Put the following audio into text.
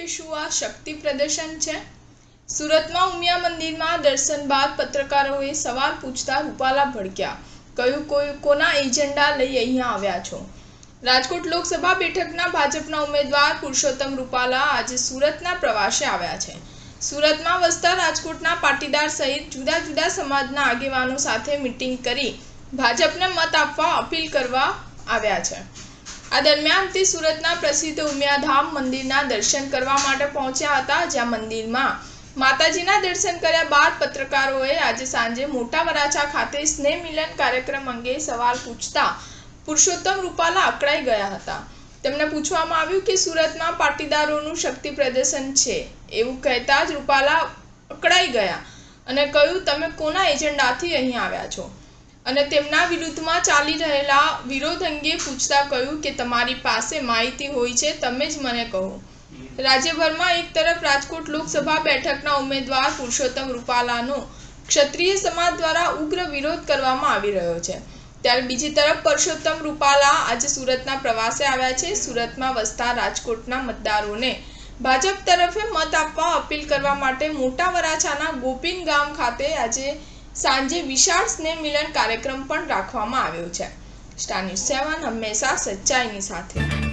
કે શું આ શક્તિ પ્રદર્શન છે? સુરતમાં ઉમિયા મંદિરમાં દર્શન બાદ પત્રકારોએ સવાલ પૂછતા રૂપાલા ભડક્યા. કહ્યું, કોના એજન્ડા લઈ અહીંયા આવ્યા છો? રાજકોટ લોકસભા બેઠકના ભાજપના ઉમેદવાર પુરુષોત્તમ રૂપાલા આજે સુરતના પ્રવાસે આવ્યા છે. સુરતમાં વસતા રાજકોટના પાટીદાર સહિત જુદા જુદા સમાજના આગેવાનો સાથે મીટિંગ કરી ભાજપને મત આપવા અપીલ કરવા આવ્યા છે. આ દરમિયાન તે સુરતના પ્રસિદ્ધ ઉમિયાધામ મંદિરના દર્શન કરવા માટે પહોંચ્યા હતા, જ્યાં મંદિરમાં માતાજીના દર્શન કર્યા બાદ પત્રકારોએ આજે સાંજે મોટા વરાછા ખાતે સ્નેહ મિલન કાર્યક્રમ અંગે સવાલ પૂછતા પુરુષોત્તમ રૂપાલા અકળાઈ ગયા હતા. તેમને પૂછવામાં આવ્યું કે સુરતમાં પાટીદારોનું શક્તિ પ્રદર્શન છે એવું કહેતા જ રૂપાલા અકળાઈ ગયા અને કહ્યું, તમે કોના એજન્ડાથી અહીં આવ્યા છો? અને તેમના વિરુદ્ધમાં ચાલી રહેલા વિરોધ અંગે પૂછતા કહ્યું કે તમારી પાસે માહિતી હોય છે, તમે જ મને કહો. રાજ્યભરમાં એક તરફ રાજકોટ લોકસભા બેઠકના ઉમેદવાર પુરુષોત્તમ રૂપાલાનો ક્ષત્રિય સમાજ દ્વારા ઉગ્ર વિરોધ કરવામાં આવી રહ્યો છે, ત્યારે બીજી તરફ પુરુષોત્તમ રૂપાલા આજે સુરતના પ્રવાસે આવ્યા છે. સુરતમાં વસતા રાજકોટના મતદારોને ભાજપ તરફે મત આપવા અપીલ કરવા માટે મોટા વરાછાના ગોપીન ગામ ખાતે આજે સાંજે વિશાળ સ્નેહ મિલન કાર્યક્રમ પણ રાખવામાં આવ્યો છે. સ્ટાર ન્યૂઝ 7 હંમેશા સચ્ચાઈની સાથે.